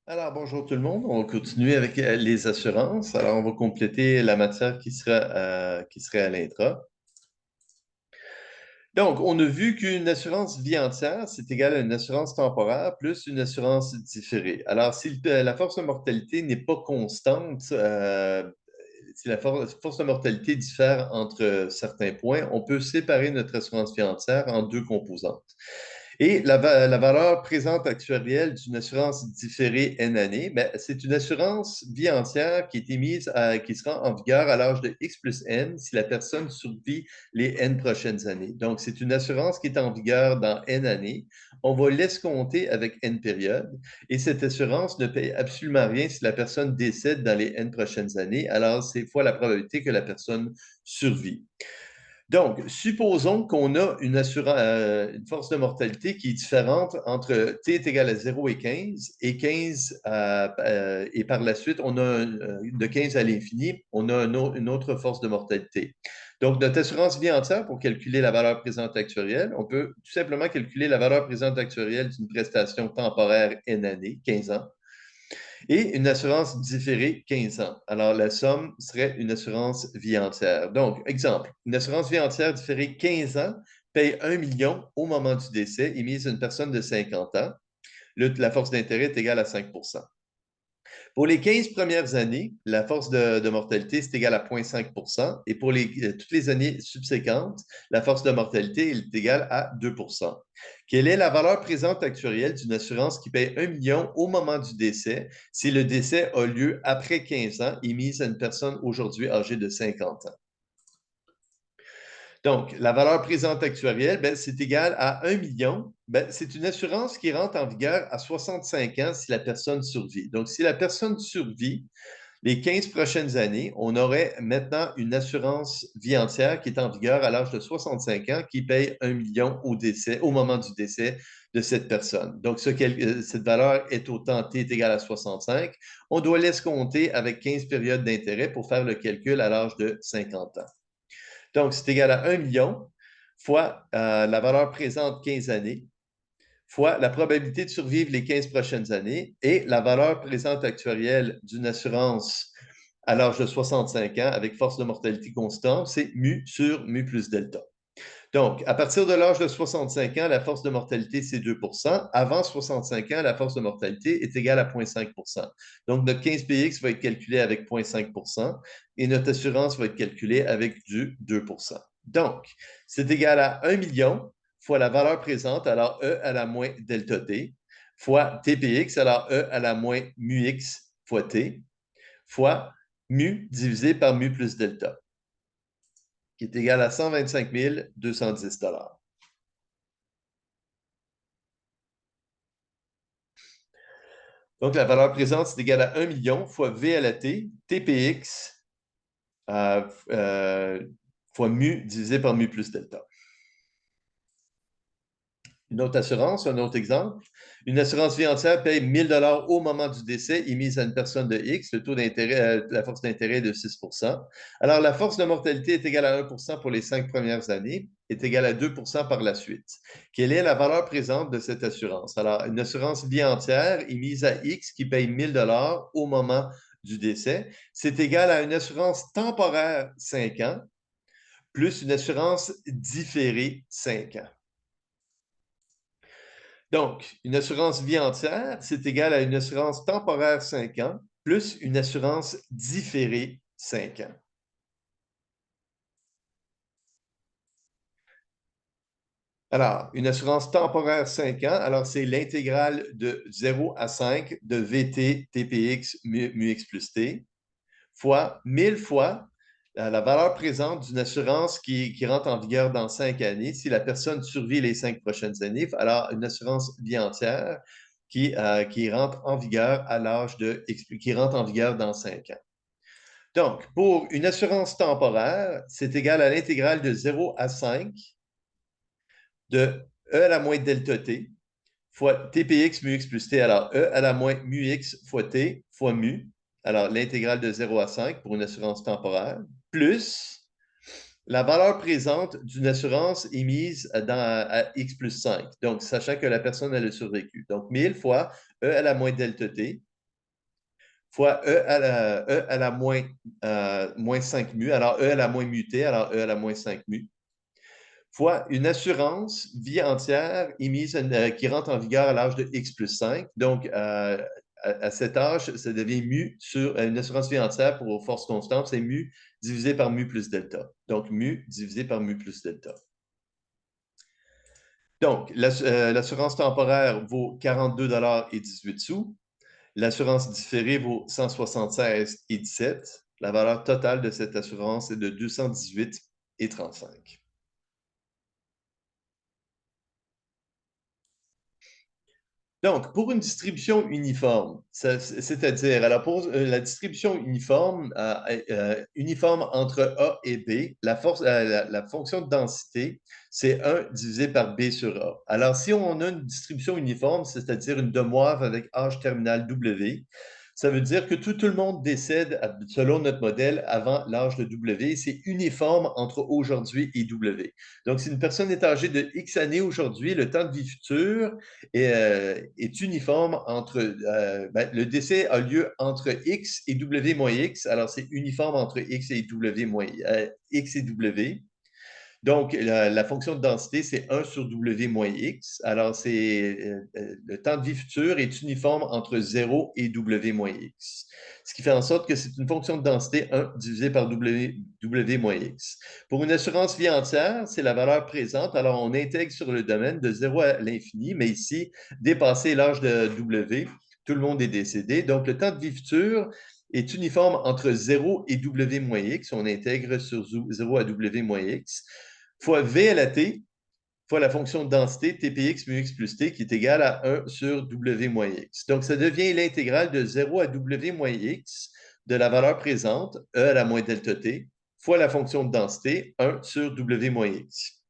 Alors, bonjour tout le monde. On va continuer avec les assurances. Alors, on va compléter la matière qui serait à l'intra. Donc, on a vu qu'une assurance vie entière, c'est égal à une assurance temporaire plus une assurance différée. Alors, si la force de mortalité n'est pas constante, si la force de mortalité diffère entre certains points, on peut séparer notre assurance vie entière en deux composantes. Et la valeur présente actuarielle d'une assurance différée N année, ben, c'est une assurance vie entière qui est émise qui sera en vigueur à l'âge de X plus N si la personne survit les N prochaines années. Donc, c'est une assurance qui est en vigueur dans N années. On va l'escompter avec N périodes et cette assurance ne paye absolument rien si la personne décède dans les N prochaines années. Alors, c'est fois la probabilité que la personne survit. Donc, supposons qu'on a une force de mortalité qui est différente entre t est égal à 0 et 15, et 15, et par la suite, on a de 15 à l'infini, on a une autre force de mortalité. Donc, notre assurance vie entière, pour calculer la valeur présente actuarielle, on peut tout simplement calculer la valeur présente actuarielle d'une prestation temporaire N année, 15 ans, et une assurance différée 15 ans. Alors, la somme serait une assurance vie entière. Donc, exemple, une assurance vie entière différée 15 ans paye 1 million au moment du décès émise à une personne de 50 ans. La force d'intérêt est égale à 5. Pour les 15 premières années, la force de mortalité est égale à 0,5 et pour toutes les années subséquentes, la force de mortalité est égale à 2. Quelle est la valeur présente actuarielle d'une assurance qui paye 1 million au moment du décès si le décès a lieu après 15 ans émise à une personne aujourd'hui âgée de 50 ans? Donc, la valeur présente actuarielle, ben, c'est égal à 1 million. Ben, c'est une assurance qui rentre en vigueur à 65 ans si la personne survit. Donc, si la personne survit, les 15 prochaines années, on aurait maintenant une assurance vie entière qui est en vigueur à l'âge de 65 ans qui paye 1 million au décès, au moment du décès de cette personne. Donc, cette valeur est autant T est égal à 65. On doit l'escompter avec 15 périodes d'intérêt pour faire le calcul à l'âge de 50 ans. Donc, c'est égal à 1 million fois la valeur présente 15 années fois la probabilité de survivre les 15 prochaines années et la valeur présente actuarielle d'une assurance à l'âge de 65 ans avec force de mortalité constante, c'est mu sur mu plus delta. Donc, à partir de l'âge de 65 ans, la force de mortalité, c'est 2. Avant 65 ans, la force de mortalité est égale à 0,5. Donc, notre 15PX va être calculé avec 0,5 et notre assurance va être calculée avec du 2. Donc, c'est égal à 1 million fois la valeur présente, alors E à la moins delta T, fois TPX, alors E à la moins mu X fois T, fois mu divisé par mu plus delta, qui est égal à 125 210 $. Donc, la valeur présente, c'est égal à 1 million fois V à la T, TPX, euh, euh, fois mu divisé par mu plus delta. Une autre assurance, un autre exemple. Une assurance vie entière paye 1 000 $ au moment du décès émise à une personne de X. Le taux d'intérêt, la force d'intérêt est de 6. Alors, la force de mortalité est égale à 1 pour les 5 premières années, est égale à 2 par la suite. Quelle est la valeur présente de cette assurance? Alors, une assurance vie entière émise à X qui paye 1 000 $ au moment du décès, c'est égal à une assurance temporaire 5 ans plus une assurance différée 5 ans. Donc, une assurance vie entière, c'est égal à une assurance temporaire 5 ans plus une assurance différée 5 ans. Alors, une assurance temporaire 5 ans, alors c'est l'intégrale de 0 à 5 de VT, TPX, mu X plus T, fois 1000 fois la valeur présente d'une assurance qui rentre en vigueur dans 5 années. Si la personne survit les 5 prochaines années, alors une assurance vie entière qui rentre en vigueur qui rentre en vigueur dans 5 ans. Donc, pour une assurance temporaire, c'est égal à l'intégrale de 0 à 5 de E à la moins delta T fois TPX mu X plus T. Alors, E à la moins mu X fois T fois mu. Alors, l'intégrale de 0 à 5 pour une assurance temporaire, plus la valeur présente d'une assurance émise à X plus 5. Donc, sachant que la personne, elle a survécu. Donc, 1000 fois E à la moins delta T fois E à la moins 5 mu, alors E à la moins mu T, alors E à la moins 5 mu, fois une assurance vie entière émise qui rentre en vigueur à l'âge de X plus 5. Donc, à cet âge, ça devient mu sur une assurance vie entière pour force constante, c'est mu divisé par mu plus delta. Donc, mu divisé par mu plus delta. Donc, l'assurance temporaire vaut 42,18 $. L'assurance différée vaut 176,17 $. La valeur totale de cette assurance est de 218,35 $. Donc, pour une distribution uniforme, c'est-à-dire, alors pour la distribution uniforme, uniforme entre A et B, la fonction de densité, c'est 1 divisé par B sur A. Alors, si on a une distribution uniforme, c'est-à-dire une demoiselle avec âge terminal W, ça veut dire que tout le monde décède selon notre modèle avant l'âge de W. C'est uniforme entre aujourd'hui et W. Donc, si une personne est âgée de X années aujourd'hui, le temps de vie futur est uniforme entre le décès a lieu entre X et W moins X, alors c'est uniforme entre X et W moins X et W. Donc, la fonction de densité, c'est 1 sur W moins X. Alors, le temps de vie futur est uniforme entre 0 et W moins X. Ce qui fait en sorte que c'est une fonction de densité 1 divisé par W moins X. Pour une assurance vie entière, c'est la valeur présente. Alors, on intègre sur le domaine de 0 à l'infini, mais ici, dépasser l'âge de W, tout le monde est décédé. Donc, le temps de vie futur est uniforme entre 0 et W moins X. On intègre sur 0 à W moins X fois V à la T, fois la fonction de densité TPX mu x plus T qui est égale à 1 sur W moins X. Donc, ça devient l'intégrale de 0 à W moins X de la valeur présente, E à la moins delta T, fois la fonction de densité, 1 sur W moins X.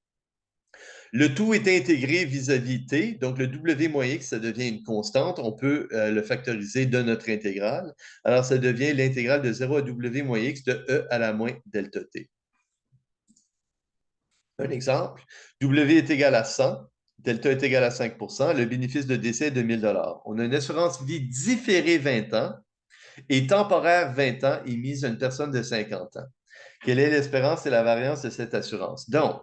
Le tout est intégré vis-à-vis T, donc le W moins X, ça devient une constante. On peut le factoriser de notre intégrale. Alors, ça devient l'intégrale de 0 à W moins X de E à la moins delta T. Un exemple, W est égal à 100, delta est égal à 5 le bénéfice de décès est de 1 000 $. On a une assurance vie différée 20 ans et temporaire 20 ans émise à une personne de 50 ans. Quelle est l'espérance et la variance de cette assurance? Donc,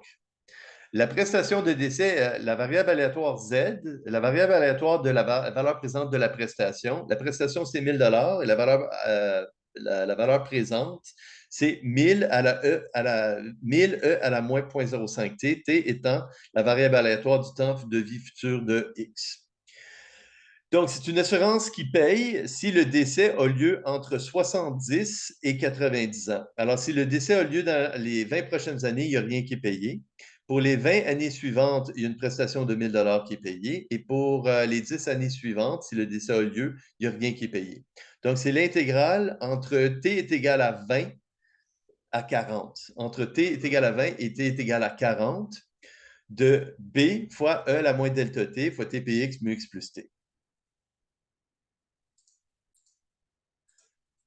la prestation de décès, la variable aléatoire Z, la variable aléatoire de la valeur présente de la prestation c'est 1 000 $ et la valeur présente, c'est 1000 à la E à la 1000 E à la moins 0.05 T, T étant la variable aléatoire du temps de vie futur de X. Donc, c'est une assurance qui paye si le décès a lieu entre 70 et 90 ans. Alors, si le décès a lieu dans les 20 prochaines années, il n'y a rien qui est payé. Pour les 20 années suivantes, il y a une prestation de 1 000 $ qui est payée. Et pour les 10 années suivantes, si le décès a lieu, il n'y a rien qui est payé. Donc, c'est l'intégrale entre T est égal à 20 à 40. Entre T est égal à 20 et T est égal à 40 de B fois E à la moins delta T fois TPX mu X plus T.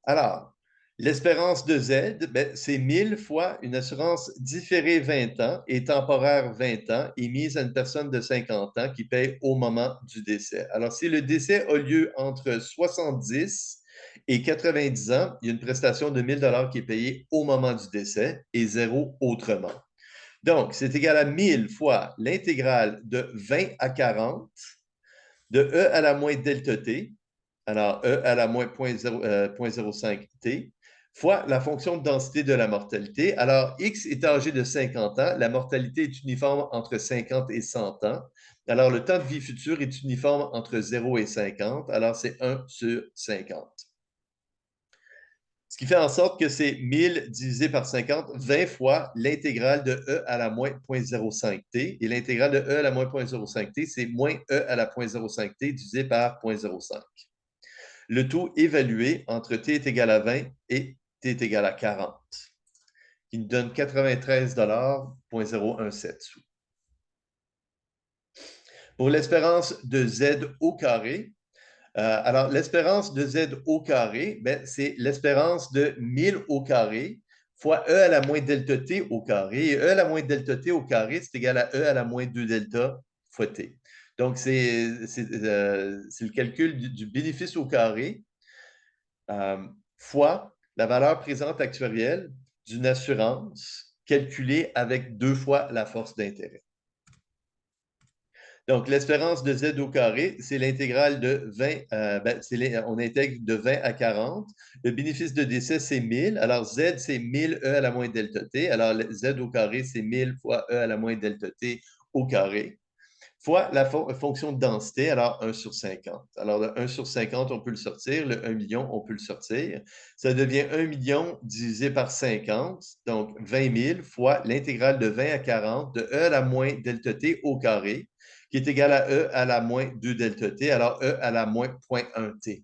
Alors, l'espérance de Z, c'est 1000 fois une assurance différée 20 ans et temporaire 20 ans émise à une personne de 50 ans qui paye au moment du décès. Alors, si le décès a lieu entre 70 et 90 ans, il y a une prestation de 1 000 $ qui est payée au moment du décès et zéro autrement. Donc, c'est égal à 1000 fois l'intégrale de 20 à 40 de E à la moins delta T, alors E à la moins 0.05 T, fois la fonction de densité de la mortalité. Alors, X est âgé de 50 ans, la mortalité est uniforme entre 50 et 100 ans. Alors, le temps de vie futur est uniforme entre 0 et 50, alors c'est 1 sur 50. Ce qui fait en sorte que c'est 1000 divisé par 50, 20 fois l'intégrale de E à la moins 0.05 T. Et l'intégrale de E à la moins 0.05 T, c'est moins E à la 0.05 T divisé par 0.05. Le taux évalué entre T est égal à 20 et T est égal à 40, qui nous donne 93,017 $. Pour l'espérance de Z au carré, alors l'espérance de Z au carré, c'est l'espérance de 1000 au carré fois E à la moins delta T au carré. Et E à la moins delta T au carré, c'est égal à E à la moins 2 delta fois T. Donc, c'est le calcul du bénéfice au carré. fois la valeur présente actuarielle d'une assurance calculée avec 2 fois la force d'intérêt. Donc, l'espérance de Z au carré, c'est l'intégrale de 20, on intègre de 20 à 40. Le bénéfice de décès, c'est 1000. Alors, Z, c'est 1000 E à la moins delta T. Alors, Z au carré, c'est 1000 fois E à la moins delta T au carré, fois la fonction de densité, alors 1 sur 50. Alors, le 1 sur 50, on peut le sortir. Le 1 million, on peut le sortir. Ça devient 1 million divisé par 50, donc 20 000 fois l'intégrale de 20 à 40 de E à la moins delta T au carré, qui est égal à E à la moins 2 delta T, alors E à la moins 0,1 T.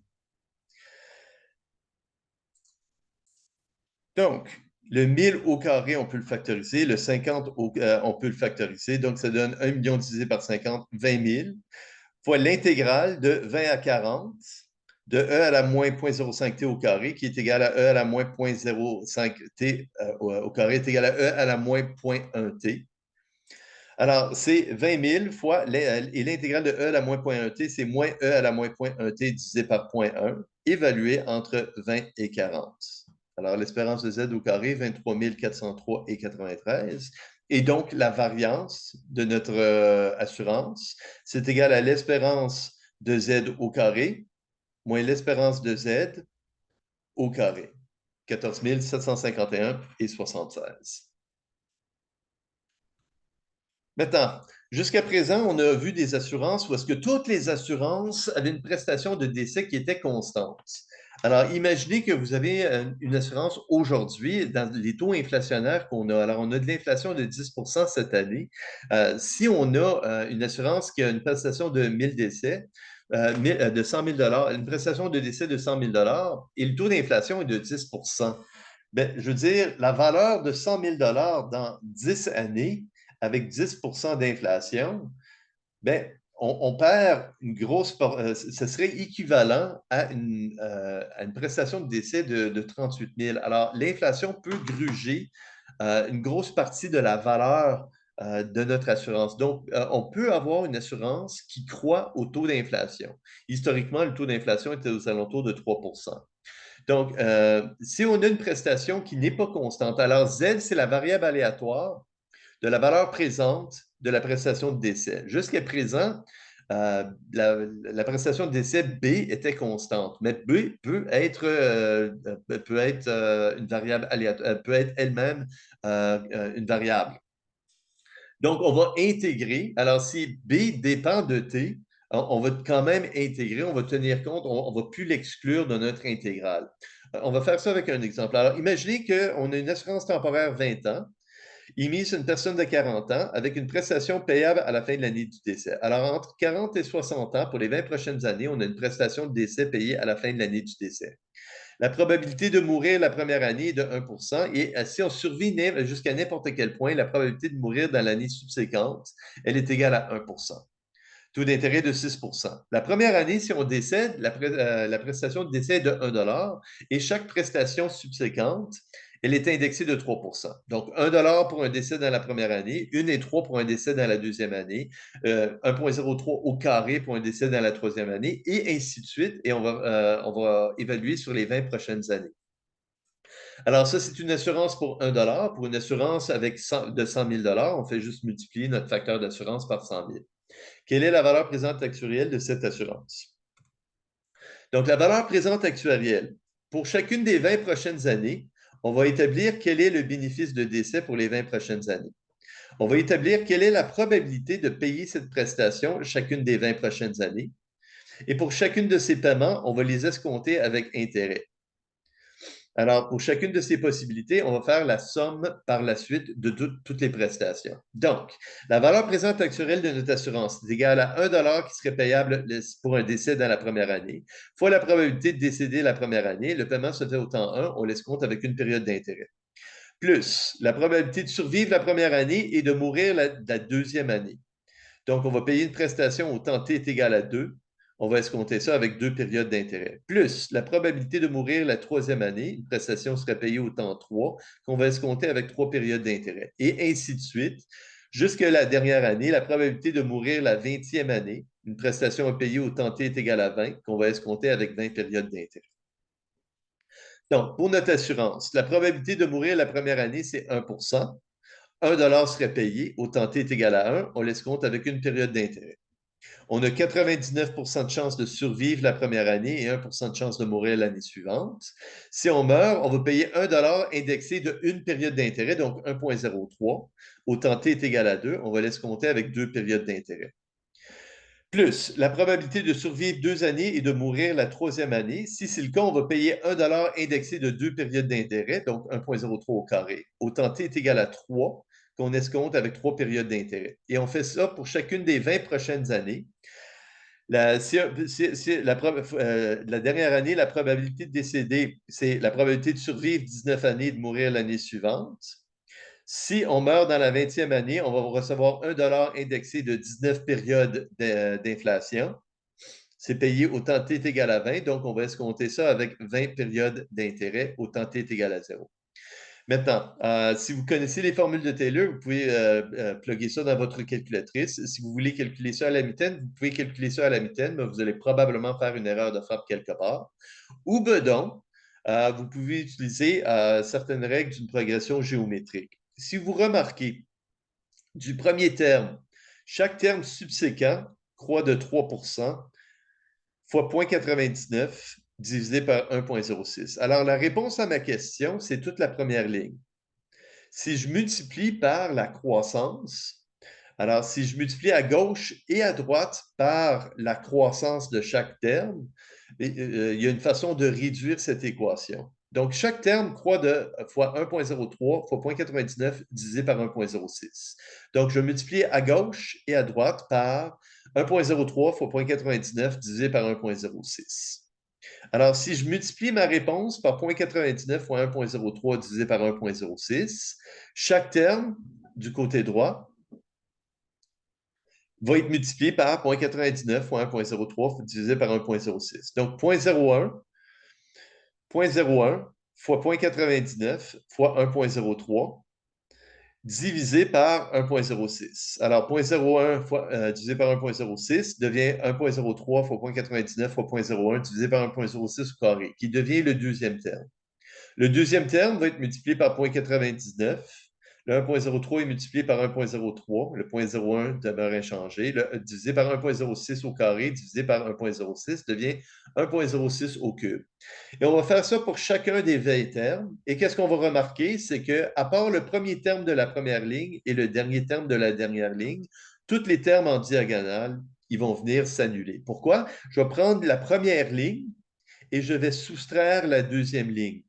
Donc, le 1000 au carré, on peut le factoriser. Le 50, on peut le factoriser. Donc, ça donne 1 million divisé par 50, 20 000, fois l'intégrale de 20 à 40 de E à la moins 0,05 T au carré, qui est égal à E à la moins 0,05 T au carré, est égal à E à la moins 0,1 T. Alors, c'est 20 000 fois, et l'intégrale de E à la moins 0,1 T, c'est moins E à la moins 0,1 T divisé par 0,1, évalué entre 20 et 40. Alors, l'espérance de Z au carré, 23 403,93. Et donc, la variance de notre assurance, c'est égal à l'espérance de Z au carré moins l'espérance de Z au carré. 14 751,76. Maintenant, jusqu'à présent, on a vu des assurances où est-ce que toutes les assurances avaient une prestation de décès qui était constante. Alors, imaginez que vous avez une assurance aujourd'hui dans les taux inflationnaires qu'on a. Alors, on a de l'inflation de 10 cette année. Si on a une assurance qui a une prestation de 1000 décès, de 100 000 une prestation de décès de 100 000 et le taux d'inflation est de 10 bien, je veux dire, la valeur de 100 000 dans 10 années, avec 10 d'inflation, ben, on perd une grosse. Ce serait équivalent à une prestation de décès de 38 000. Alors, l'inflation peut gruger une grosse partie de la valeur de notre assurance. Donc, on peut avoir une assurance qui croît au taux d'inflation. Historiquement, le taux d'inflation était aux alentours de 3 Donc, si on a une prestation qui n'est pas constante, alors Z, c'est la variable aléatoire de la valeur présente de la prestation de décès. Jusqu'à présent, la prestation de décès B était constante, mais B peut être une variable aléatoire, peut être elle-même une variable. Donc, on va intégrer. Alors, si B dépend de T, on va quand même intégrer, on va tenir compte, on ne va plus l'exclure de notre intégrale. On va faire ça avec un exemple. Alors, imaginez qu'on a une assurance temporaire 20 ans émise sur une personne de 40 ans avec une prestation payable à la fin de l'année du décès. Alors, entre 40 et 60 ans, pour les 20 prochaines années, on a une prestation de décès payée à la fin de l'année du décès. La probabilité de mourir la première année est de 1 et si on survit jusqu'à n'importe quel point, la probabilité de mourir dans l'année subséquente, elle est égale à 1 Taux d'intérêt de 6 La première année, si on décède, la prestation de décès est de 1 et chaque prestation subséquente, elle est indexée de 3 Donc, 1 pour un décès dans la première année, 1,3 pour un décès dans la deuxième année, 1,03 au carré pour un décès dans la troisième année, et ainsi de suite. Et on va évaluer sur les 20 prochaines années. Alors, ça, c'est une assurance pour 1 Pour une assurance de 100 000 on fait juste multiplier notre facteur d'assurance par 100 000. Quelle est la valeur présente actuarielle de cette assurance? Donc, la valeur présente actuarielle, pour chacune des 20 prochaines années, on va établir quel est le bénéfice de décès pour les 20 prochaines années. On va établir quelle est la probabilité de payer cette prestation chacune des 20 prochaines années. Et pour chacune de ces paiements, on va les escompter avec intérêt. Alors, pour chacune de ces possibilités, on va faire la somme par la suite de toutes les prestations. Donc, la valeur présente actuelle de notre assurance est égale à 1 qui serait payable pour un décès dans la première année, fois la probabilité de décéder la première année. Le paiement se fait au temps 1, on laisse compte avec une période d'intérêt. Plus la probabilité de survivre la première année et de mourir la deuxième année. Donc, on va payer une prestation au temps t est égal à 2. On va escompter ça avec 2 périodes d'intérêt. Plus la probabilité de mourir la troisième année, une prestation serait payée au temps 3, qu'on va escompter avec 3 périodes d'intérêt. Et ainsi de suite. Jusqu'à la dernière année, la probabilité de mourir la 20e année, une prestation payée au temps t est égal à 20, qu'on va escompter avec 20 périodes d'intérêt. Donc, pour notre assurance, la probabilité de mourir la première année, c'est 1%. 1 $ serait payé, autant T est égal à 1, on laisse compte avec une période d'intérêt. On a 99% de chances de survivre la première année et 1% de chance de mourir l'année suivante. Si on meurt, on va payer 1 $ indexé de une période d'intérêt, donc 1,03. Autant T est égal à 2, on va laisser compter avec deux périodes d'intérêt. Plus la probabilité de survivre 2 années et de mourir la troisième année. Si c'est le cas, on va payer 1 $ indexé de deux périodes d'intérêt, donc 1,03 au carré. Autant T est égal à 3, qu'on escompte avec trois périodes d'intérêt. Et on fait ça pour chacune des 20 prochaines années. La dernière année, la probabilité de décéder, c'est la probabilité de survivre 19 années et de mourir l'année suivante. Si on meurt dans la 20e année, on va recevoir 1 $ indexé de 19 périodes d'inflation. C'est payé autant T est égal à 20, donc on va escompter ça avec 20 périodes d'intérêt, autant T est égal à 0. Maintenant, si vous connaissez les formules de Taylor, vous pouvez plugger ça dans votre calculatrice. Si vous voulez calculer ça à la mitaine, vous pouvez calculer ça à la mitaine, mais vous allez probablement faire une erreur de frappe quelque part. Ou bedon, vous pouvez utiliser certaines règles d'une progression géométrique. Si vous remarquez, du premier terme, chaque terme subséquent croît de 3% fois 0,99 divisé par 1,06. Alors, la réponse à ma question, c'est toute la première ligne. Si je multiplie par la croissance, alors si je multiplie à gauche et à droite par la croissance de chaque terme, il y a une façon de réduire cette équation. Donc, chaque terme croît de fois 1,03 fois 0,99 divisé par 1,06. Donc, je multiplie à gauche et à droite par 1,03 fois 0,99 divisé par 1,06. Alors, si je multiplie ma réponse par 0,99 fois 1,03 divisé par 1,06, chaque terme du côté droit va être multiplié par 0,99 fois 1,03 divisé par 1,06. Donc, 0,01 fois 0,99 fois 1,03 divisé par 1,06. Alors, 0,01 divisé par 1,06 devient 1,03 fois 0,99 fois 0,01 divisé par 1,06 au carré, qui devient le deuxième terme. Le deuxième terme va être multiplié par 0,99. Le 1,03 est multiplié par 1,03. Le 0,01 demeure inchangé. Divisé par 1,06 au carré, divisé par 1,06 devient 1,06 au cube. Et on va faire ça pour chacun des 20 termes. Et qu'est-ce qu'on va remarquer? C'est qu'à part le premier terme de la première ligne et le dernier terme de la dernière ligne, tous les termes en diagonale, ils vont venir s'annuler. Pourquoi? Je vais prendre la première ligne et je vais soustraire la deuxième ligne.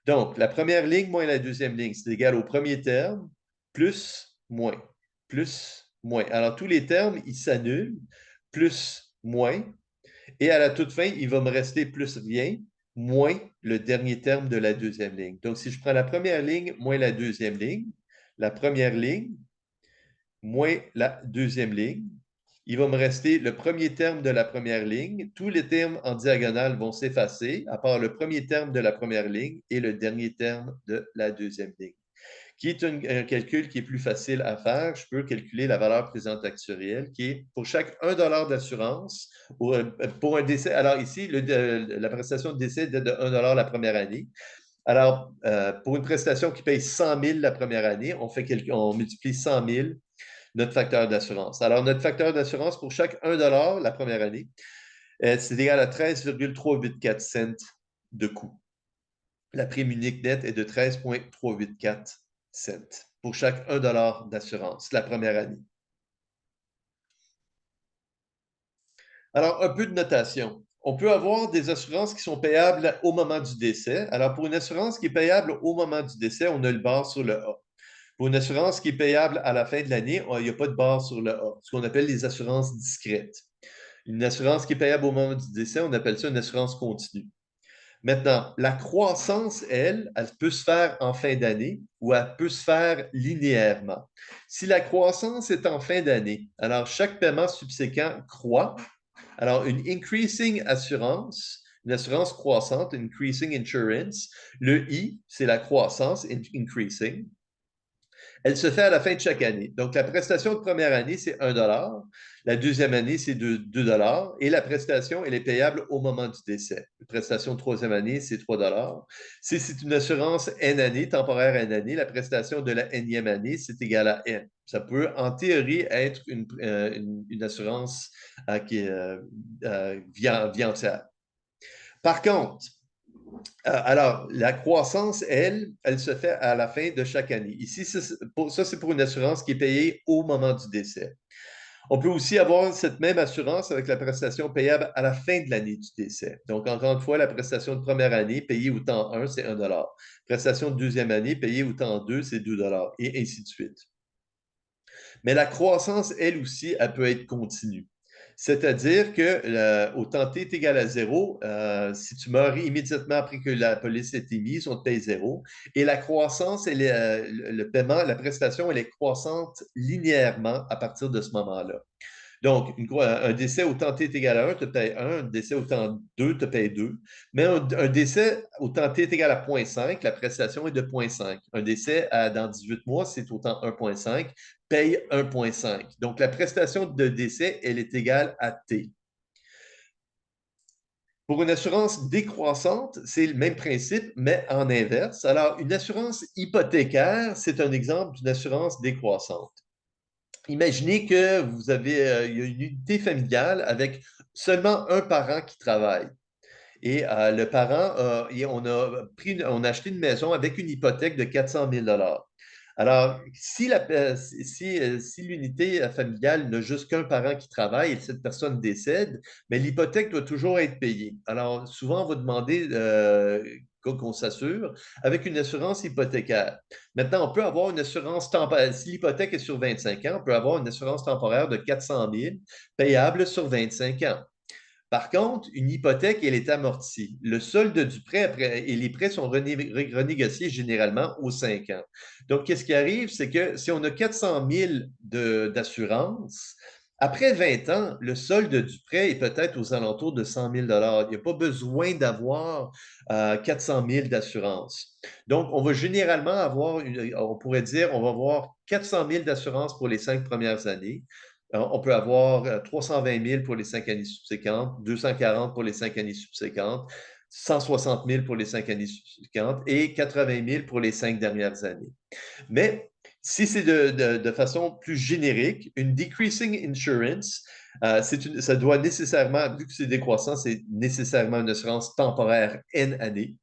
Donc, la première ligne moins la deuxième ligne, c'est égal au premier terme, plus, moins, plus, moins. Alors, tous les termes, ils s'annulent, plus, moins, et à la toute fin, il va me rester plus rien, moins le dernier terme de la deuxième ligne. Donc, si je prends la première ligne moins la deuxième ligne, la première ligne moins la deuxième ligne, il va me rester le premier terme de la première ligne. Tous les termes en diagonale vont s'effacer, à part le premier terme de la première ligne et le dernier terme de la deuxième ligne, qui est un calcul qui est plus facile à faire. Je peux calculer la valeur présente actuelle, qui est pour chaque 1 $ d'assurance pour un décès. Alors ici, la prestation de décès est de 1 $ la première année. Alors, pour une prestation qui paye 100 000 la première année, on multiplie 100 000 notre facteur d'assurance. Alors, notre facteur d'assurance pour chaque 1 $ la première année, c'est égal à 13,384 cents de coût. La prime unique nette est de 13,384 cents pour chaque 1 $ d'assurance la première année. Alors, un peu de notation. On peut avoir des assurances qui sont payables au moment du décès. Alors, pour une assurance qui est payable au moment du décès, on a le bar sur le A. Pour une assurance qui est payable à la fin de l'année, il n'y a pas de barre sur le A, ce qu'on appelle les assurances discrètes. Une assurance qui est payable au moment du décès, on appelle ça une assurance continue. Maintenant, la croissance, elle peut se faire en fin d'année ou elle peut se faire linéairement. Si la croissance est en fin d'année, alors chaque paiement subséquent croît. Alors, une increasing assurance, une assurance croissante, increasing insurance, le I, c'est la croissance, increasing. Elle se fait à la fin de chaque année. Donc, la prestation de première année, c'est 1 $. La deuxième année, c'est 2 $. Et la prestation, elle est payable au moment du décès. La prestation de troisième année, c'est 3 $. Si c'est une assurance N année, temporaire N année, la prestation de la Nième année, c'est égal à N. Ça peut, en théorie, être une assurance qui est vie entière. Par contre, alors, la croissance, elle se fait à la fin de chaque année. Ici, ça, c'est pour une assurance qui est payée au moment du décès. On peut aussi avoir cette même assurance avec la prestation payable à la fin de l'année du décès. Donc, encore une fois, la prestation de première année payée au temps 1, c'est 1 $. Prestation de deuxième année payée au temps 2, c'est 2 $, et ainsi de suite. Mais la croissance, elle aussi, elle peut être continue. C'est-à-dire que au temps t est égal à 0, si tu meurs immédiatement après que la police est émise, on te paye 0. Et la croissance, le paiement, la prestation, elle est croissante linéairement à partir de ce moment-là. Donc, un décès au temps t est égal à 1 te paye 1, un décès au temps 2 te paye 2. Mais un décès au temps t est égal à 0,5, la prestation est de 0,5. Un décès dans 18 mois, c'est au temps 1,5, paye 1,5. Donc, la prestation de décès, elle est égale à t. Pour une assurance décroissante, c'est le même principe, mais en inverse. Alors, une assurance hypothécaire, c'est un exemple d'une assurance décroissante. Imaginez que il y a une unité familiale avec seulement un parent qui travaille. Et le parent, on a acheté une maison avec une hypothèque de 400 000 $. Alors, si l'unité familiale n'a juste qu'un parent qui travaille et cette personne décède, mais l'hypothèque doit toujours être payée. Alors, souvent, on va demander qu'on s'assure avec une assurance hypothécaire. Maintenant, on peut avoir une assurance temporaire. Si l'hypothèque est sur 25 ans, on peut avoir une assurance temporaire de 400 000 payable sur 25 ans. Par contre, une hypothèque, elle est amortie. Le solde du prêt et les prêts sont renégociés généralement aux 5 ans. Donc, qu'est-ce qui arrive? C'est que si on a 400 000 d'assurance, après 20 ans, le solde du prêt est peut-être aux alentours de 100 000 $. Il n'y a pas besoin d'avoir 400 000 d'assurance. Donc, on va généralement avoir, on pourrait dire, on va avoir 400 000 d'assurance pour les 5 premières années. On peut avoir 320 000 pour les 5 années subséquentes, 240 pour les 5 années subséquentes, 160 000 pour les 5 années subséquentes et 80 000 pour les 5 dernières années. Mais si c'est de façon plus générique, une decreasing insurance, ça doit nécessairement, vu que c'est décroissant, c'est nécessairement une assurance temporaire N années.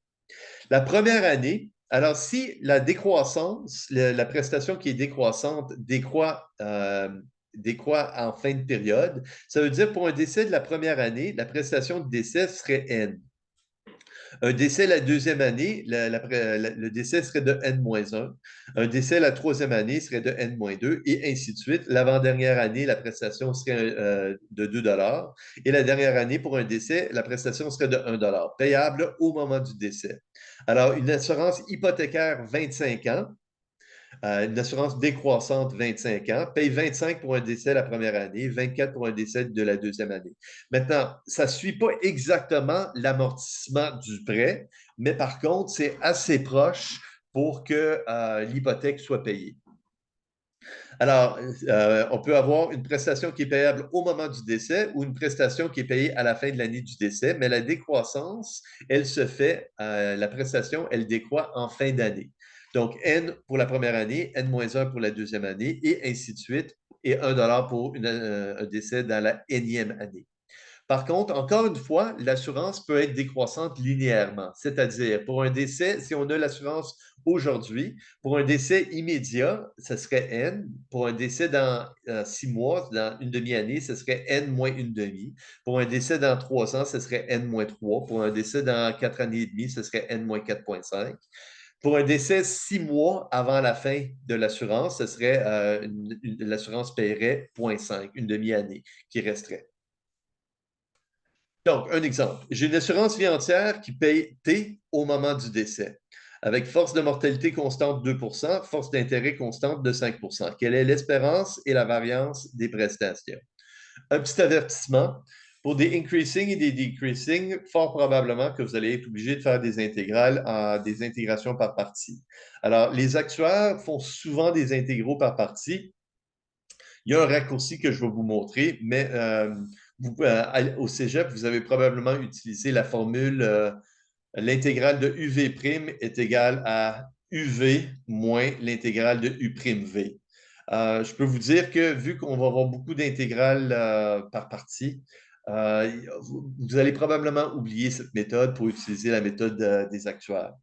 La première année, alors si la décroissance, la prestation qui est décroissante décroît en fin de période, ça veut dire pour un décès de la première année, la prestation de décès serait N. Un décès la deuxième année, le décès serait de N-1. Un décès la troisième année serait de N-2 et ainsi de suite. L'avant-dernière année, la prestation serait de 2 $. Et la dernière année, pour un décès, la prestation serait de 1 $, payable au moment du décès. Alors, une assurance hypothécaire 25 ans, une assurance décroissante 25 ans, paye 25 pour un décès la première année, 24 pour un décès de la deuxième année. Maintenant, ça ne suit pas exactement l'amortissement du prêt, mais par contre, c'est assez proche pour que l'hypothèque soit payée. Alors, on peut avoir une prestation qui est payable au moment du décès ou une prestation qui est payée à la fin de l'année du décès, mais la décroissance, elle se fait, la prestation, elle décroît en fin d'année. Donc, N pour la première année, N-1 pour la deuxième année, et ainsi de suite, et 1 $ pour un décès dans la Nième année. Par contre, encore une fois, l'assurance peut être décroissante linéairement. C'est-à-dire, pour un décès, si on a l'assurance aujourd'hui, pour un décès immédiat, ce serait N. Pour un décès dans 6 mois, dans une demi-année, ce serait N moins une demi. Pour un décès dans 3 ans, ce serait N moins 3. Pour un décès dans 4 années et demie, ce serait N moins 4,5. Pour un décès 6 mois avant la fin de l'assurance, ce serait l'assurance paierait 0,5, une demi-année qui resterait. Donc, un exemple. J'ai une assurance vie entière qui paye T au moment du décès, avec force de mortalité constante 2 force d'intérêt constante de 5 Quelle est l'espérance et la variance des prestations? Un petit avertissement. Pour des increasing et des decreasing, fort probablement que vous allez être obligé de faire des intégrales des intégrations par partie. Alors, les actuaires font souvent des intégraux par partie. Il y a un raccourci que je vais vous montrer, mais au cégep, vous avez probablement utilisé la formule l'intégrale de UV' est égale à UV moins l'intégrale de U'V. Je peux vous dire que vu qu'on va avoir beaucoup d'intégrales par partie, euh, vous allez probablement oublier cette méthode pour utiliser la méthode des actuaires.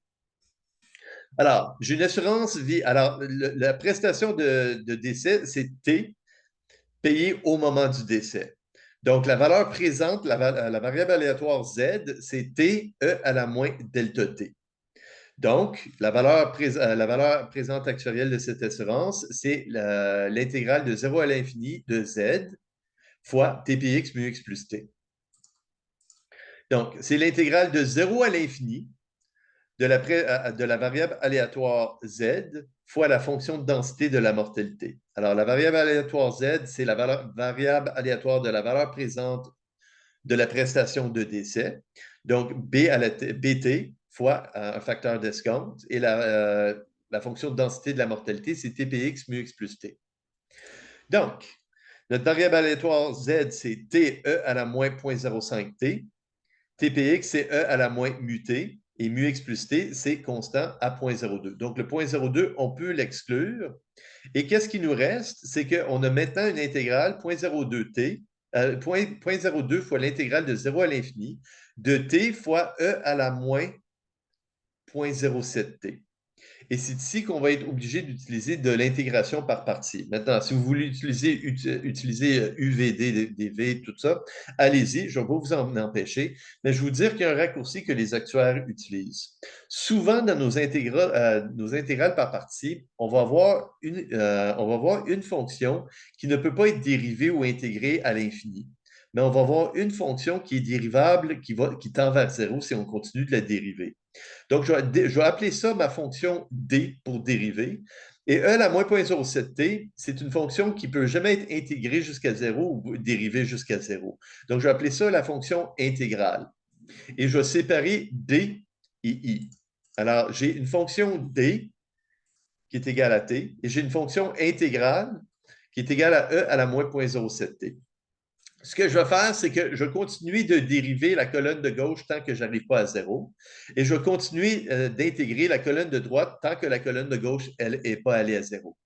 Alors, j'ai une assurance vie. Alors, la prestation de décès, c'est T payé au moment du décès. Donc, la valeur présente, la variable aléatoire Z, c'est T, E à la moins delta T. Donc, la valeur présente actuarielle de cette assurance, c'est l'intégrale de 0 à l'infini de Z fois TPX mu x plus T. Donc, c'est l'intégrale de 0 à l'infini de la variable aléatoire Z fois la fonction de densité de la mortalité. Alors, la variable aléatoire Z, c'est la variable aléatoire de la valeur présente de la prestation de décès. Donc, BT fois un facteur d'escompte et la fonction de densité de la mortalité, c'est TPX mu x plus T. Donc, notre variable aléatoire Z, c'est TE à la moins 0.05T. TPX, c'est E à la moins mu T. Et mu x plus T, c'est constant à 0.02. Donc, le 0.02, on peut l'exclure. Et qu'est-ce qui nous reste? C'est qu'on a maintenant une intégrale 0.02T, 0.02 fois l'intégrale de 0 à l'infini de T fois E à la moins 0.07T. Et c'est ici qu'on va être obligé d'utiliser de l'intégration par partie. Maintenant, si vous voulez utiliser UVD, DV, tout ça, allez-y, je ne vais pas vous en empêcher, mais je vais vous dire qu'il y a un raccourci que les actuaires utilisent. Souvent, dans nos intégrales par partie, on va avoir une fonction qui ne peut pas être dérivée ou intégrée à l'infini. Mais on va avoir une fonction qui est dérivable, qui tend vers zéro si on continue de la dériver. Donc, je vais appeler ça ma fonction D pour dériver. Et E à la moins 0.07T, c'est une fonction qui ne peut jamais être intégrée jusqu'à 0 ou dérivée jusqu'à 0. Donc, je vais appeler ça la fonction intégrale. Et je vais séparer D et I. Alors, j'ai une fonction D qui est égale à T et j'ai une fonction intégrale qui est égale à E à la moins 0.07T. Ce que je vais faire, c'est que je vais continuer de dériver la colonne de gauche tant que je n'arrive pas à zéro. Et je vais continuer d'intégrer la colonne de droite tant que la colonne de gauche, elle, n'est pas allée à zéro.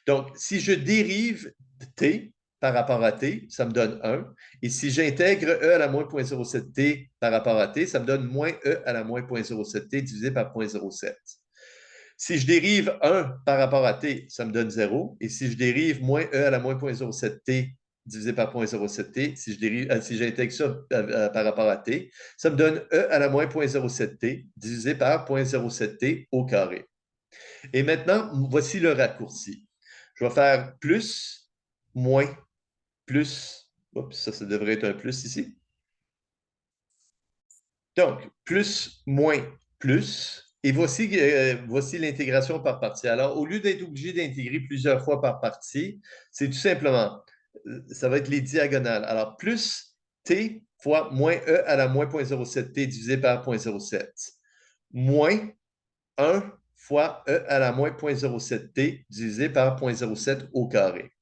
Donc, si je dérive t par rapport à t, ça me donne 1. Et si j'intègre e à la moins 0.07t par rapport à t, ça me donne moins e à la moins 0.07t divisé par 0.07. Si je dérive 1 par rapport à t, ça me donne 0. Et si je dérive moins e à la moins 0.07t divisé par 0.07t, si j'intègre ça par rapport à t, ça me donne e à la moins 0.07t divisé par 0.07t au carré. Et maintenant, voici le raccourci. Je vais faire plus, moins, plus. Oups, ça devrait être un plus ici. Donc, plus, moins, plus. Et voici l'intégration par partie. Alors, au lieu d'être obligé d'intégrer plusieurs fois par partie, c'est tout simplement, ça va être les diagonales. Alors, plus t fois moins e à la moins 0.07t divisé par 0.07. Moins 1 fois e à la moins 0.07t divisé par 0.07 au carré.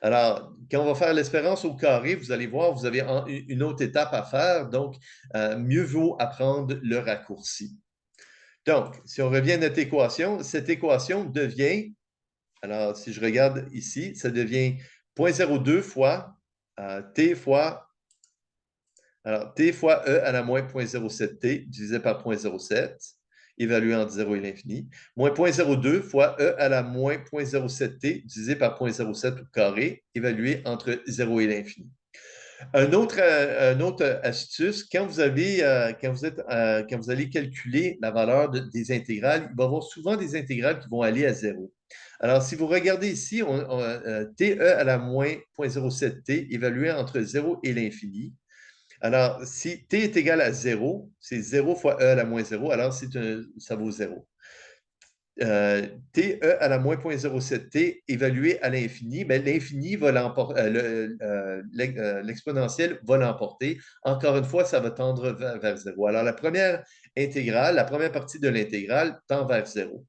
Alors, quand on va faire l'espérance au carré, vous allez voir, vous avez une autre étape à faire. Donc, mieux vaut apprendre le raccourci. Donc, si on revient à notre équation, cette équation devient, alors si je regarde ici, ça devient 0.02 fois t fois, alors t fois e à la moins 0.07t divisé par 0.07, évalué entre 0 et l'infini, moins 0.02 fois e à la moins 0.07t divisé par 0.07 au carré, évalué entre 0 et l'infini. Un autre astuce, quand vous allez calculer la valeur des intégrales, il va y avoir souvent des intégrales qui vont aller à zéro. Alors, si vous regardez ici, TE à la moins 0.07t évalué entre 0 et l'infini. Alors, si t est égal à 0, c'est 0 fois e à la moins 0, alors ça vaut 0. TE à la moins 0.07t évalué à l'infini, mais l'infini va l'emporter, l'exponentielle va l'emporter. Encore une fois, ça va tendre vers 0. Alors, la première intégrale, la première partie de l'intégrale tend vers 0.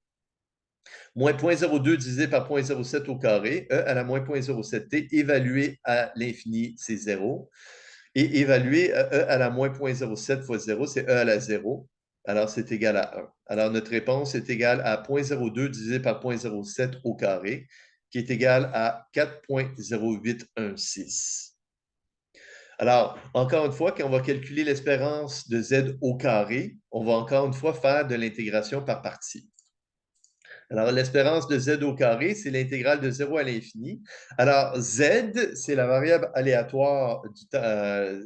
Moins 0.02 divisé par 0.07 au carré, E à la moins 0.07t, évalué à l'infini, c'est 0. Et évalué à E à la moins 0.07 fois 0, c'est E à la 0. Alors, c'est égal à 1. Alors, notre réponse est égale à 0.02 divisé par 0.07 au carré, qui est égal à 4,0816. Alors, encore une fois, quand on va calculer l'espérance de Z au carré, on va encore une fois faire de l'intégration par partie. Alors, l'espérance de Z au carré, c'est l'intégrale de 0 à l'infini. Alors, Z, c'est la variable aléatoire du temps.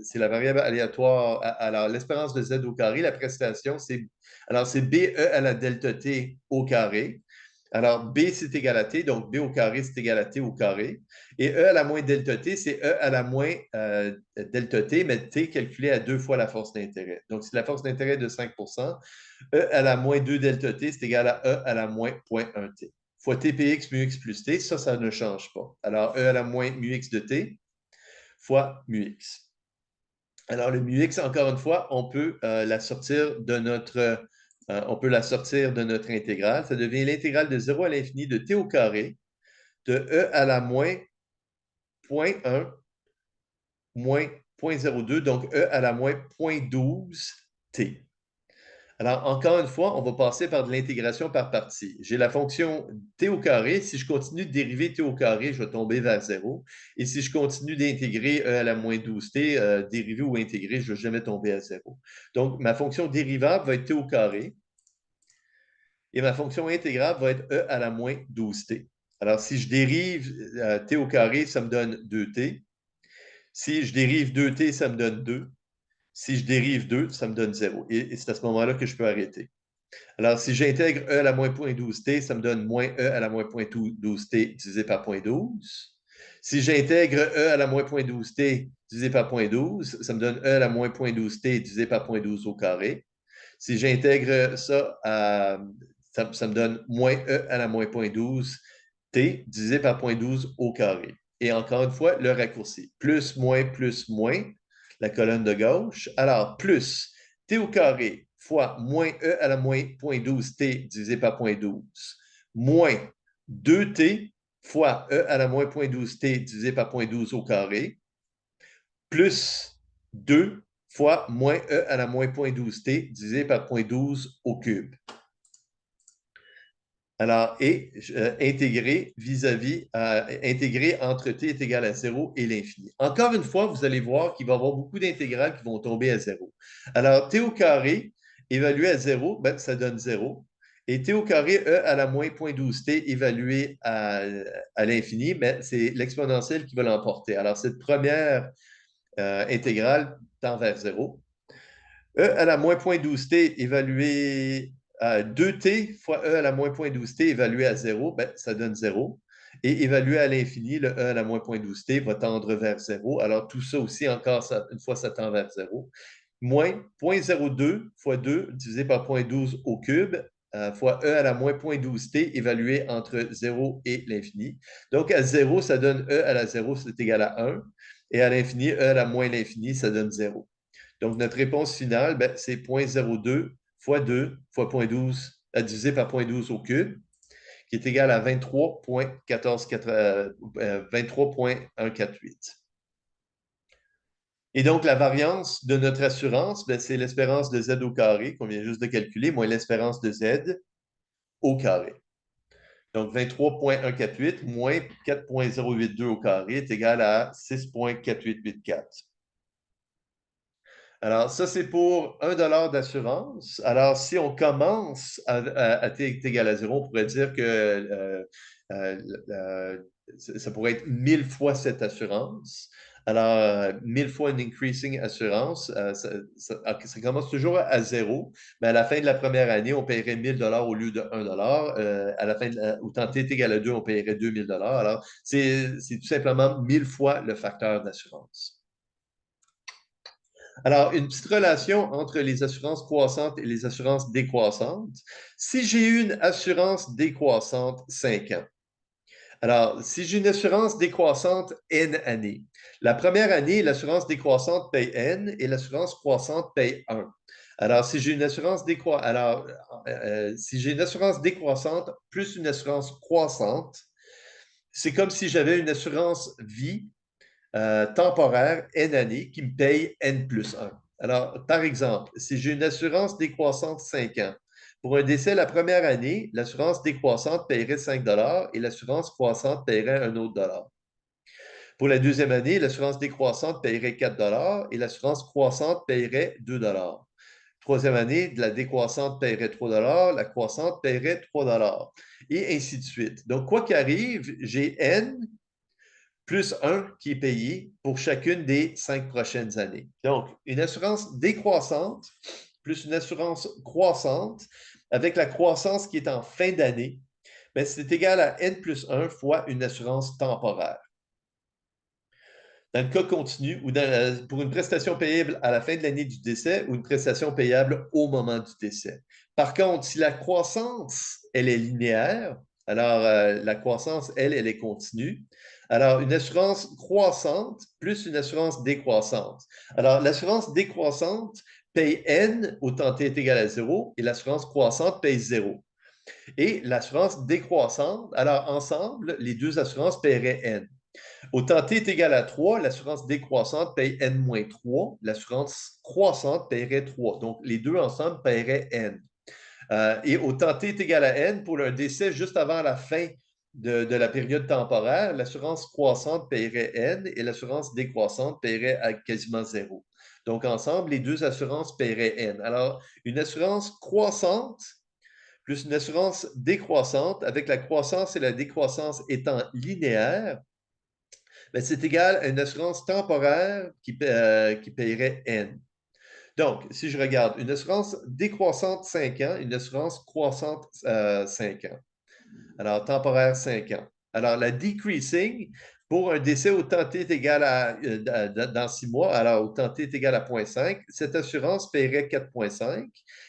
C'est la variable aléatoire. Alors, l'espérance de Z au carré, la prestation, c'est. Alors, c'est BE à la delta T au carré. Alors, B, c'est égal à T, donc B au carré, c'est égal à T au carré. Et E à la moins delta T, c'est E à la moins delta T, mais T calculé à 2 fois la force d'intérêt. Donc, si la force d'intérêt est de 5 E à la moins 2 delta T, c'est égal à E à la moins 0.1 T. Fois TPX mu x plus T, ça ne change pas. Alors, E à la moins mu x de T fois mu x. Alors, le mu x, encore une fois, on peut la sortir de notre intégrale. Ça devient l'intégrale de 0 à l'infini de t au carré de E à la moins 0.1 moins 0.02, donc E à la moins 0.12 t. Alors, encore une fois, on va passer par de l'intégration par partie. J'ai la fonction t au carré. Si je continue de dériver t au carré, je vais tomber vers 0. Et si je continue d'intégrer e à la moins 12t, dériver ou intégrer, je ne vais jamais tomber à 0. Donc, ma fonction dérivable va être t au carré. Et ma fonction intégrable va être e à la moins 12t. Alors, si je dérive t au carré, ça me donne 2t. Si je dérive 2t, ça me donne 2. Si je dérive 2, ça me donne 0. Et c'est à ce moment-là que je peux arrêter. Alors, si j'intègre E à la moins 0.12t, ça me donne moins E à la moins 0.12t divisé par 0.12. Si j'intègre E à la moins 0.12t divisé par 0.12, ça me donne E à la moins 0.12t divisé par 0.12 au carré. Si j'intègre ça, ça me donne moins E à la moins 0.12t divisé par 0.12 au carré. Et encore une fois, le raccourci. Plus, moins, la colonne de gauche. Alors, plus t au carré fois moins E à la moins 0.12t divisé par 0.12 moins 2t fois E à la moins 0.12t divisé par 0.12 au carré plus 2 fois moins E à la moins 0.12t divisé par 0.12 au cube. Alors, et intégrer vis-à-vis, intégrer entre t est égal à 0 et l'infini. Encore une fois, vous allez voir qu'il va y avoir beaucoup d'intégrales qui vont tomber à 0. Alors, t au carré, évalué à 0, ben, ça donne 0. Et t au carré, e à la moins 0.12t, évalué à l'infini, ben, c'est l'exponentielle qui va l'emporter. Alors, cette première intégrale tend vers 0. E à la moins 0.12t évalué à 2t fois E à la moins 0.12t évalué à 0, ben, ça donne 0. Et évalué à l'infini, le E à la moins 0.12t va tendre vers 0. Alors, tout ça aussi, encore, une fois, ça tend vers 0. Moins 0.02 fois 2 divisé par 0.12 au cube fois E à la moins 0.12t évalué entre 0 et l'infini. Donc, à 0, ça donne E à la 0, c'est égal à 1. Et à l'infini, E à la moins l'infini, ça donne 0. Donc, notre réponse finale, ben, c'est 0.02 fois 2 fois 0.12 divisé par 0.12 au cube, qui est égal à 23,148. Et donc, la variance de notre assurance, ben, c'est l'espérance de Z au carré qu'on vient juste de calculer, moins l'espérance de Z au carré. Donc, 23,148 moins 4,082 au carré est égal à 6,4884. Alors, ça, c'est pour 1 d'assurance. Alors, si on commence à t est égal à 0, on pourrait dire que ça pourrait être 1000 fois cette assurance. Alors, 1000 fois une increasing assurance, ça commence toujours à 0, mais à la fin de la première année, on paierait 1000 au lieu de 1 à la fin autant t est égal à 2, on paierait 2000 Alors, c'est tout simplement 1000 fois le facteur d'assurance. Alors, une petite relation entre les assurances croissantes et les assurances décroissantes. Si j'ai une assurance décroissante 5 ans, alors, si j'ai une assurance décroissante N années, la première année, l'assurance décroissante paye N et l'assurance croissante paye 1. Alors, si j'ai une assurance si j'ai une assurance décroissante plus une assurance croissante, c'est comme si j'avais une assurance vie temporaire N années qui me paye N plus 1. Alors, par exemple, si j'ai une assurance décroissante 5 ans, pour un décès la première année, l'assurance décroissante paierait 5 et l'assurance croissante paierait un autre dollar. Pour la deuxième année, l'assurance décroissante paierait 4 et l'assurance croissante paierait 2 Troisième année, la décroissante paierait 3 la croissante paierait 3 et ainsi de suite. Donc, quoi qu'il arrive, j'ai N plus 1 qui est payé pour chacune des 5 prochaines années. Donc, une assurance décroissante plus une assurance croissante avec la croissance qui est en fin d'année, ben, c'est égal à N plus 1 fois une assurance temporaire. Dans le cas continu ou pour une prestation payable à la fin de l'année du décès ou une prestation payable au moment du décès. Par contre, si la croissance, elle est linéaire, alors la croissance, elle est continue. Alors, une assurance croissante plus une assurance décroissante. Alors, l'assurance décroissante paye N autant T est égal à 0 et l'assurance croissante paye 0. Et l'assurance décroissante, alors ensemble, les deux assurances paieraient N. Autant T est égal à 3, l'assurance décroissante paye N-3, l'assurance croissante paierait 3. Donc, les deux ensemble paieraient N. Et autant T est égal à N pour un décès juste avant la fin de la période temporaire, l'assurance croissante paierait N et l'assurance décroissante paierait à quasiment 0. Donc, ensemble, les deux assurances paieraient N. Alors, une assurance croissante plus une assurance décroissante, avec la croissance et la décroissance étant linéaires, ben, c'est égal à une assurance temporaire qui paierait N. Donc, si je regarde une assurance décroissante 5 ans, une assurance croissante 5 ans. Alors, temporaire 5 ans. Alors, la decreasing, pour un décès au temps T est égal à, dans 6 mois, alors au temps T est égal à 0,5, cette assurance paierait 4,5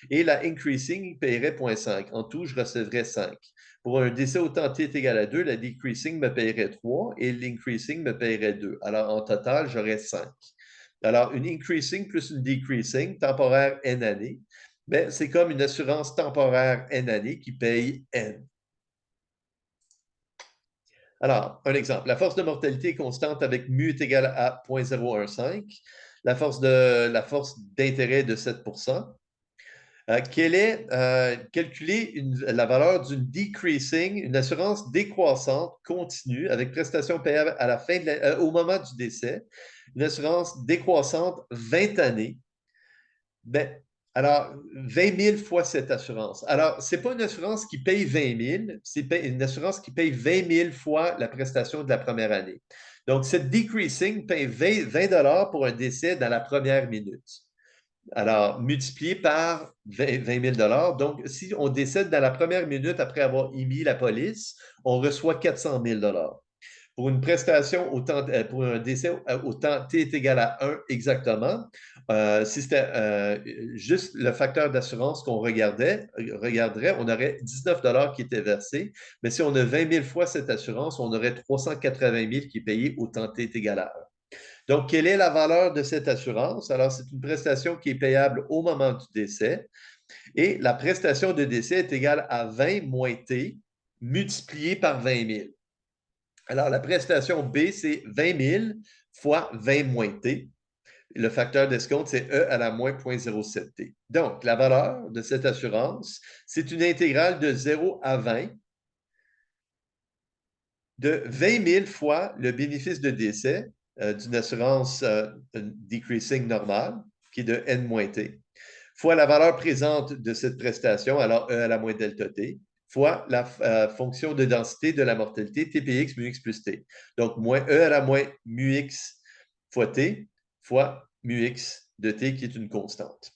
et la increasing paierait 0,5. En tout, je recevrais 5. Pour un décès au temps T est égal à 2, la decreasing me paierait 3 et l'increasing me paierait 2. Alors, en total, j'aurais 5. Alors, une increasing plus une decreasing, temporaire N années, ben, c'est comme une assurance temporaire N années qui paye N. Alors, un exemple. La force de mortalité est constante avec mu est égal à 0,015. La force d'intérêt est de 7 calculer la valeur d'une decreasing, une assurance décroissante continue avec prestation payable à la fin au moment du décès, une assurance décroissante 20 années. Ben, alors, 20 000 fois cette assurance. Alors, ce n'est pas une assurance qui paye 20 000, c'est une assurance qui paye 20 000 fois la prestation de la première année. Donc, cette decreasing paye 20 pour un décès dans la première minute. Alors, multiplié par 20 000 Donc, si on décède dans la première minute après avoir émis la police, on reçoit 400 000 pour une prestation pour un décès au temps T est égal à 1 exactement, si c'était juste le facteur d'assurance qu'on regarderait, on aurait 19 qui étaient versés. Mais si on a 20 000 fois cette assurance, on aurait 380 000 qui est payé au temps T est égal à 1. Donc, quelle est la valeur de cette assurance? Alors, c'est une prestation qui est payable au moment du décès et la prestation de décès est égale à 20 moins T multiplié par 20 000. Alors, la prestation B, c'est 20 000 fois 20 moins T. Le facteur d'escompte, c'est E à la moins 0,07 T. Donc, la valeur de cette assurance, c'est une intégrale de 0 à 20 de 20 000 fois le bénéfice de décès d'une assurance decreasing normale, qui est de N moins T, fois la valeur présente de cette prestation, alors E à la moins delta T, fois la fonction de densité de la mortalité, TPX mu x plus T. Donc, moins E à la moins mu x fois T, fois mu x de T, qui est une constante.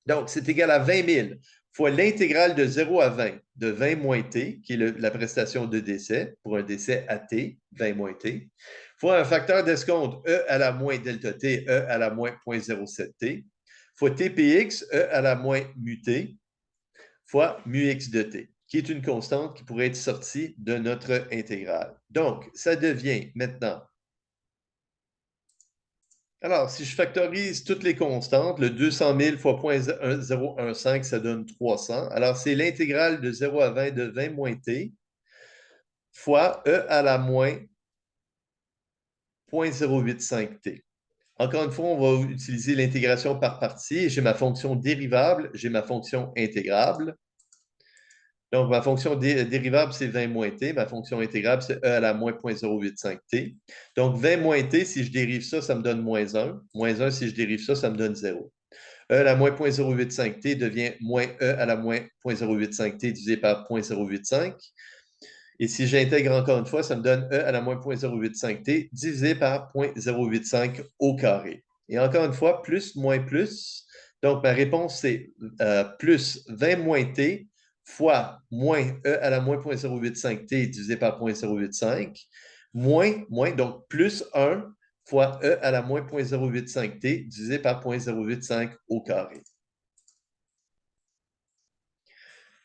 Donc, c'est égal à 20 000 fois l'intégrale de 0 à 20 de 20 moins T, qui est la prestation de décès, pour un décès à T, 20 moins T, fois un facteur d'escompte, E à la moins delta T, E à la moins 0.07T, fois TPX, E à la moins mu T, fois mu X de T, qui est une constante qui pourrait être sortie de notre intégrale. Donc, ça devient maintenant. Alors, si je factorise toutes les constantes, le 200 000 fois 0.015, ça donne 300. Alors, c'est l'intégrale de 0 à 20 de 20 moins T fois E à la moins 0.085T. Encore une fois, on va utiliser l'intégration par partie. J'ai ma fonction dérivable, j'ai ma fonction intégrable. Donc, ma fonction dérivable, c'est 20 moins t. Ma fonction intégrable, c'est e à la moins 0.085t. Donc, 20 moins t, si je dérive ça, ça me donne moins 1. Moins 1, si je dérive ça, ça me donne 0. E à la moins 0.085t devient moins e à la moins 0.085t divisé par 0.085. Et si j'intègre encore une fois, ça me donne e à la moins 0.085t divisé par 0.085 au carré. Et encore une fois, plus, moins, plus. Donc, ma réponse, c'est plus 20 moins t fois moins e à la moins 0.085t divisé par 0.085, moins, donc plus 1 fois e à la moins 0.085t divisé par 0.085 au carré.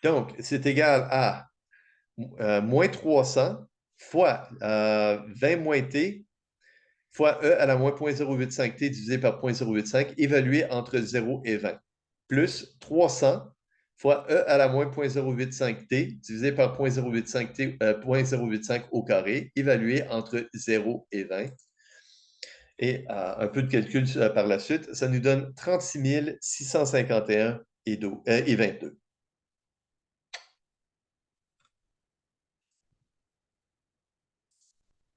Donc, c'est égal à moins 300 fois 20 moins t fois e à la moins 0.085t divisé par 0.085 évalué entre 0 et 20, plus 300 fois e à la moins 0.085t divisé par 0.085 au carré évalué entre 0 et 20. Et un peu de calcul par la suite, ça nous donne 36 651 et 22.